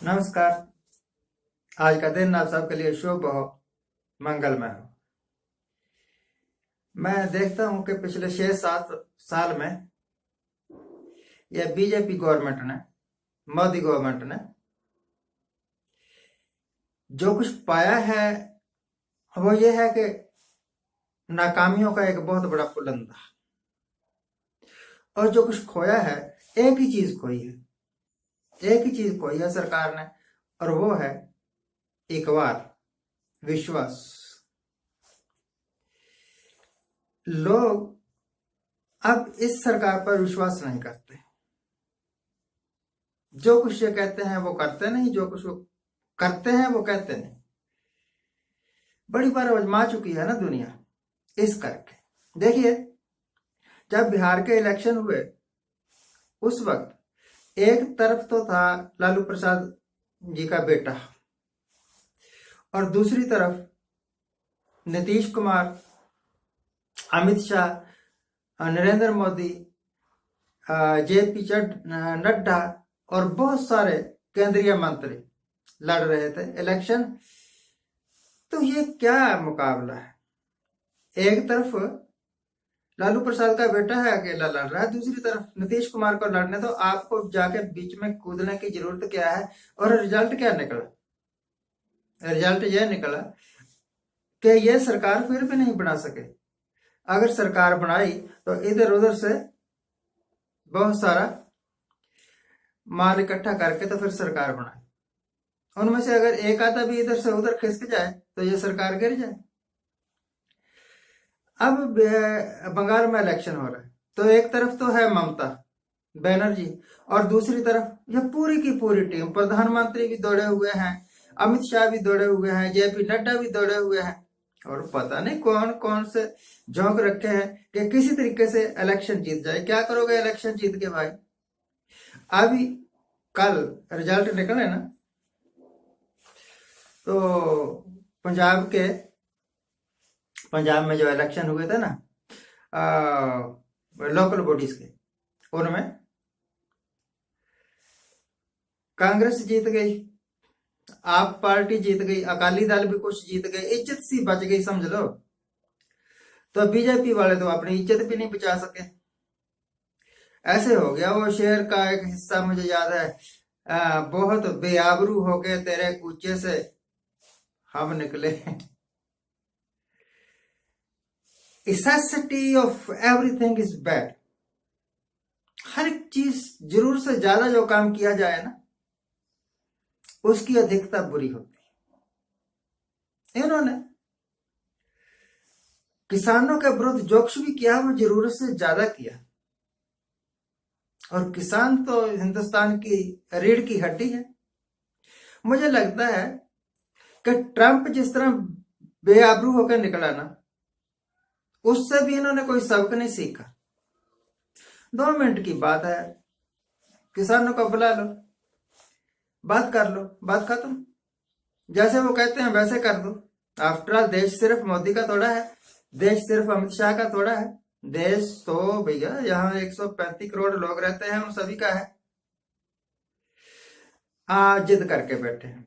नमस्कार। आज का दिन आप सबके लिए शुभ हो, मंगलमय हो। मैं देखता हूं कि पिछले 6-7 साल में यह बीजेपी गवर्नमेंट ने, मोदी गवर्नमेंट ने जो कुछ पाया है वो ये है कि नाकामियों का एक बहुत बड़ा पुलंदा, और जो कुछ खोया है एक ही चीज खोई है, एक ही चीज खोई है सरकार ने, और वो है एक बार विश्वास। लोग अब इस सरकार पर विश्वास नहीं करते। जो कुछ ये कहते हैं वो करते नहीं, जो कुछ वो करते हैं वो कहते नहीं। बड़ी बार आजमा चुकी है ना दुनिया इस करके। देखिए, जब बिहार के इलेक्शन हुए उस वक्त एक तरफ तो था लालू प्रसाद जी का बेटा, और दूसरी तरफ नीतीश कुमार, अमित शाह, नरेंद्र मोदी, जेपी नड्डा और बहुत सारे केंद्रीय मंत्री लड़ रहे थे इलेक्शन। तो ये क्या मुकाबला है? एक तरफ लालू प्रसाद का बेटा है, अकेला लड़ रहा है, दूसरी तरफ नीतीश कुमार को लड़ने दो। आपको जाके बीच में कूदने की जरूरत क्या है? और रिजल्ट क्या निकला? रिजल्ट यह निकला कि यह सरकार फिर भी नहीं बना सके। अगर सरकार बनाई तो इधर उधर से बहुत सारा माल इकट्ठा करके तो फिर सरकार बनाए। उनमें से अगर एक आधा भी इधर से उधर खिसक जाए तो ये सरकार गिर जाए। अब बंगाल में इलेक्शन हो रहा है, तो एक तरफ तो है ममता बनर्जी, और दूसरी तरफ ये पूरी की पूरी टीम, प्रधानमंत्री भी दौड़े हुए हैं, अमित शाह भी दौड़े हुए हैं, जेपी नड्डा भी दौड़े हुए हैं, और पता नहीं कौन कौन से झोंक रखे हैं कि किसी तरीके से इलेक्शन जीत जाए। क्या करोगे इलेक्शन जीत के भाई? अभी कल रिजल्ट निकले ना, तो पंजाब में जो इलेक्शन हुए थे ना लोकल बॉडीज के, उनमें कांग्रेस जीत गई, आप पार्टी जीत गई, अकाली दल भी कुछ जीत गए, इज्जत सी बच गई समझ लो। तो बीजेपी वाले तो अपनी इज्जत भी नहीं बचा सके। ऐसे हो गया। वो शेर का एक हिस्सा मुझे याद है, बहुत बेआबरू हो गए तेरे कूचे से हम निकले। necessity of everything is bad. हर एक चीज जरूर से ज्यादा जो काम किया जाए ना, उसकी अधिकता बुरी होती है। इन्होंने किसानों के विरुद्ध जो कुछ भी किया वो जरूरत से ज्यादा किया, और किसान तो हिंदुस्तान की रीढ़ की हड्डी है। मुझे लगता है कि ट्रंप जिस तरह बेआबरू होकर निकला ना, उससे भी इन्होंने कोई सबक नहीं सीखा। 2 मिनट की बात है, किसानों को बुला लो, बात कर लो, बात खत्म। जैसे वो कहते हैं वैसे कर दो। आफ्टर ऑल देश सिर्फ मोदी का थोड़ा है, देश सिर्फ अमित शाह का थोड़ा है। देश तो भैया यहाँ 135 करोड़ लोग रहते हैं, उन सभी का है। जिद करके बैठे हैं,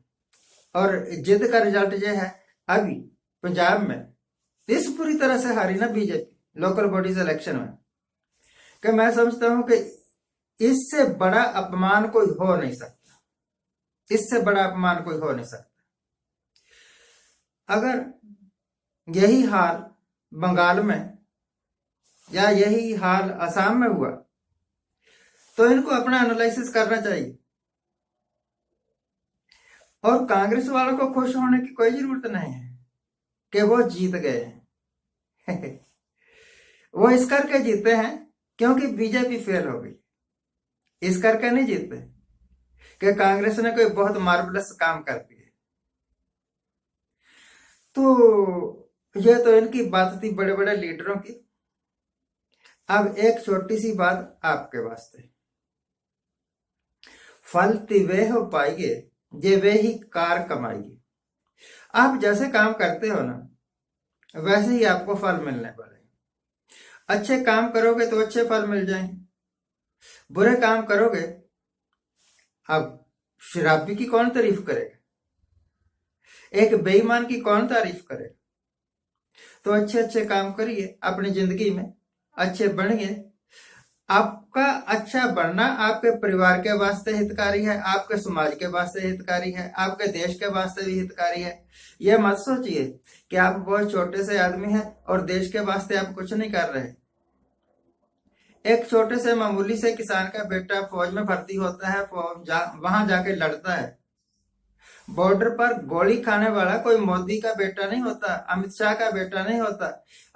और जिद का रिजल्ट ये है अभी पंजाब में इस पूरी तरह से हारी ना बीजेपी लोकल बॉडीज इलेक्शन में, कि मैं समझता हूं कि इससे बड़ा अपमान कोई हो नहीं सकता। इससे बड़ा अपमान कोई हो नहीं सकता। अगर यही हाल बंगाल में या यही हाल असम में हुआ तो इनको अपना एनालिसिस करना चाहिए। और कांग्रेस वालों को खुश होने की कोई जरूरत नहीं है कि वो जीत गए हैं। वो इस करके जीते हैं क्योंकि बीजेपी फेल हो गई। इस करके नहीं जीते कि कांग्रेस ने कोई बहुत मार्वलस काम कर दिया। तो ये तो इनकी बात थी बड़े बड़े लीडरों की। अब एक छोटी सी बात आपके वास्ते, फल तिवे हो पाएंगे जे वे ही कार कमाएगी। आप जैसे काम करते हो ना, वैसे ही आपको फल मिलने वाले। अच्छे काम करोगे तो अच्छे फल मिल जाएंगे, बुरे काम करोगे अब शराबी की कौन तारीफ करेगा? एक बेईमान की कौन तारीफ करेगा? तो अच्छे अच्छे काम करिए अपनी जिंदगी में, अच्छे बनिए। आपका अच्छा बनना आपके परिवार के वास्ते हितकारी है, आपके समाज के वास्ते हितकारी है, आपके देश के वास्ते भी हितकारी है। यह मत सोचिए कि आप बहुत छोटे से आदमी हैं और देश के वास्ते आप कुछ नहीं कर रहे। एक छोटे से मामूली से किसान का बेटा फौज में भर्ती होता है, वहां जाके लड़ता है। बॉर्डर पर गोली खाने वाला कोई मोदी का बेटा नहीं होता, अमित शाह का बेटा नहीं होता,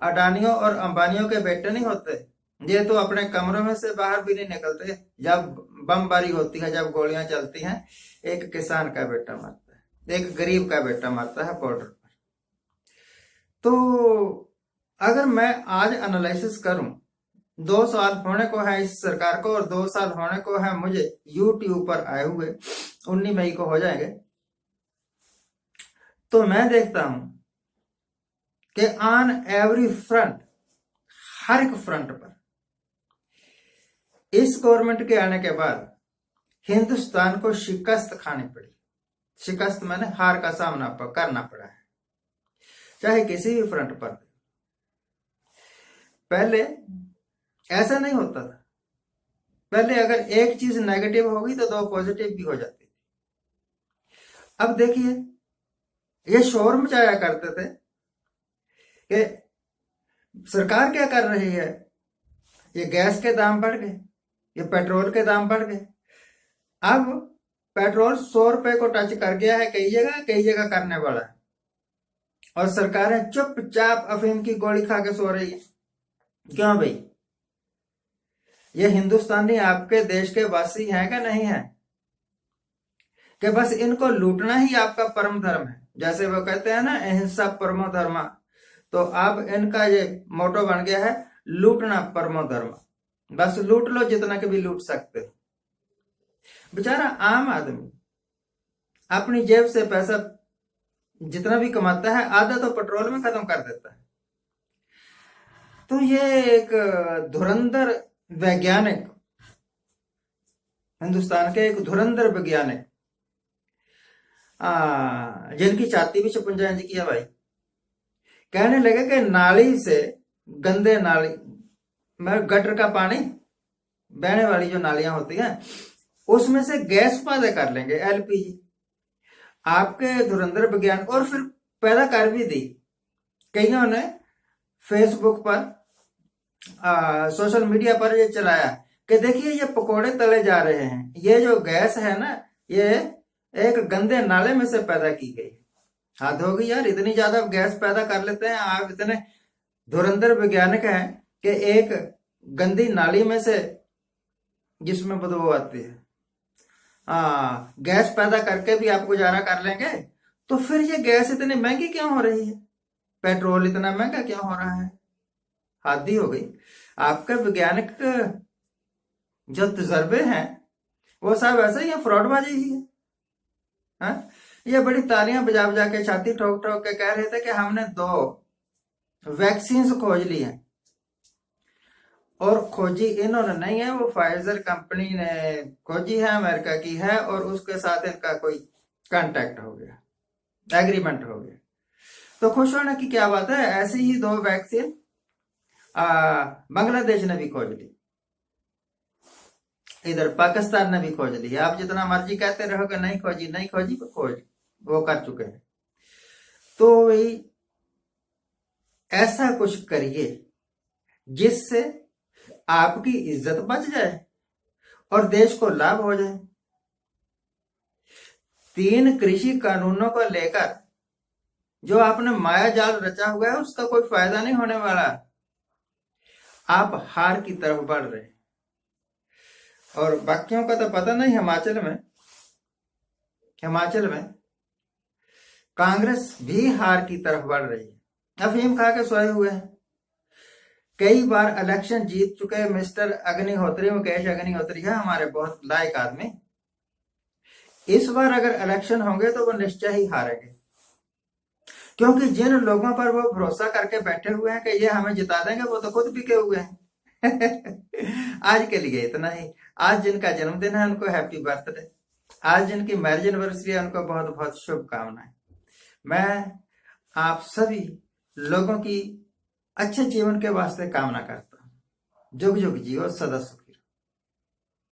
अडानियों और अंबानियों के बेटे नहीं होते। ये तो अपने कमरों में से बाहर भी नहीं निकलते जब बमबारी होती है, जब गोलियां चलती हैं। एक किसान का बेटा मरता है, एक गरीब का बेटा मरता है बॉर्डर पर। तो अगर मैं आज एनालिसिस करूं, 2 साल होने को है इस सरकार को और 2 साल होने को है मुझे यूट्यूब पर आए हुए, 19 मई को हो जाएंगे। तो मैं देखता हूं कि ऑन एवरी फ्रंट, हर एक फ्रंट पर इस गवर्नमेंट के आने के बाद हिंदुस्तान को शिकस्त खानी पड़ी। शिकस्त मैंने हार का सामना करना पड़ा है, चाहे किसी भी फ्रंट पर। पहले ऐसा नहीं होता था। पहले अगर एक चीज नेगेटिव होगी तो 2 पॉजिटिव भी हो जाती थी। अब देखिए, ये शोर मचाया करते थे कि सरकार क्या कर रही है, ये गैस के दाम बढ़ गए, ये पेट्रोल के दाम बढ़ गए। अब पेट्रोल 100 रुपए को टच कर गया है कई जगह करने वाला है, और सरकारें चुपचाप अफीम की गोली खा के सो रही है। क्यों भाई? ये हिंदुस्तानी आपके देश के वासी हैं कि नहीं है? कि बस इनको लूटना ही आपका परम धर्म है। जैसे वो कहते हैं ना, अहिंसा परमो धर्म। तो अब इनका ये मोटो बन गया है, लूटना परमो धर्म। बस लूट लो जितना के भी लूट सकते हो। बेचारा आम आदमी अपनी जेब से पैसा जितना भी कमाता है, आधा तो पेट्रोल में खत्म कर देता है। तो ये एक धुरंधर वैज्ञानिक, हिंदुस्तान के एक धुरंधर वैज्ञानिक, जिनकी छाती भी 56 इंच की है भाई, कहने लगे कि नाली से, गंदे नाली में गटर का पानी बहने वाली जो नालियां होती हैं, उसमें से गैस पैदा कर लेंगे, एलपीजी। आपके धुरंधर विज्ञान, और फिर पैदा कर भी दी। कईयों ने फेसबुक पर, सोशल मीडिया पर ये चलाया कि देखिए ये पकोड़े तले जा रहे हैं, ये जो गैस है ना, ये एक गंदे नाले में से पैदा की गई। हद होगी यार, इतनी ज्यादा गैस पैदा कर लेते हैं आप, इतने धुरंधर वैज्ञानिक हैं कि एक गंदी नाली में से, जिसमें बदबू आती है, गैस पैदा करके भी आप गुजारा कर लेंगे। तो फिर ये गैस इतनी महंगी क्यों हो रही है? पेट्रोल इतना महंगा क्यों हो रहा है? हद ही हो गई। आपके वैज्ञानिक जो तजर्बे हैं वो सब ऐसे ही फ्रॉडबाजी ही है। ये बड़ी तालियां बजा बजा के, छाती ठोक ठोक के कह रहे थे कि हमने 2 वैक्सीन खोज ली हैं, और खोजी इन्होंने नहीं है, वो फाइजर कंपनी ने खोजी है, अमेरिका की है, और उसके साथ इनका कोई कांटेक्ट हो गया, एग्रीमेंट हो गया। तो खुश होने की क्या बात है। ऐसी ही 2 वैक्सीन बांग्लादेश ने भी खोज ली, इधर पाकिस्तान ने भी खोज ली। आप जितना मर्जी कहते रहो कि नहीं खोजी, नहीं खोजी, तो खोज वो कर चुके हैं। तो वही ऐसा कुछ करिए जिससे आपकी इज्जत बच जाए और देश को लाभ हो जाए। 3 कृषि कानूनों को लेकर जो आपने माया जाल रचा हुआ है, उसका कोई फायदा नहीं होने वाला। आप हार की तरफ बढ़ रहे हैं, और बाकियों का तो पता नहीं। हिमाचल में कांग्रेस भी हार की तरफ बढ़ रही है। अफीम खा के सोए हुए हैं। कई बार इलेक्शन जीत चुके मिस्टर अग्निहोत्री, मुकेश अग्निहोत्री है हमारे बहुत लायक आदमी। इस बार अगर इलेक्शन होंगे तो वो निश्चय ही हारेंगे, क्योंकि जिन लोगों पर वो भरोसा करके बैठे हुए हैं कि ये हमें जिता देंगे, वो तो खुद बिके हुए हैं। आज के लिए इतना ही। आज जिनका जन्मदिन है उनको हैप्पी बर्थडे। आज जिनकी मैरिज एनिवर्सरी है उनको बहुत बहुत शुभकामनाएं। मैं आप सभी लोगों की अच्छे जीवन के वास्ते कामना करता हूं। जुग जुग जियो, सदा सुखी।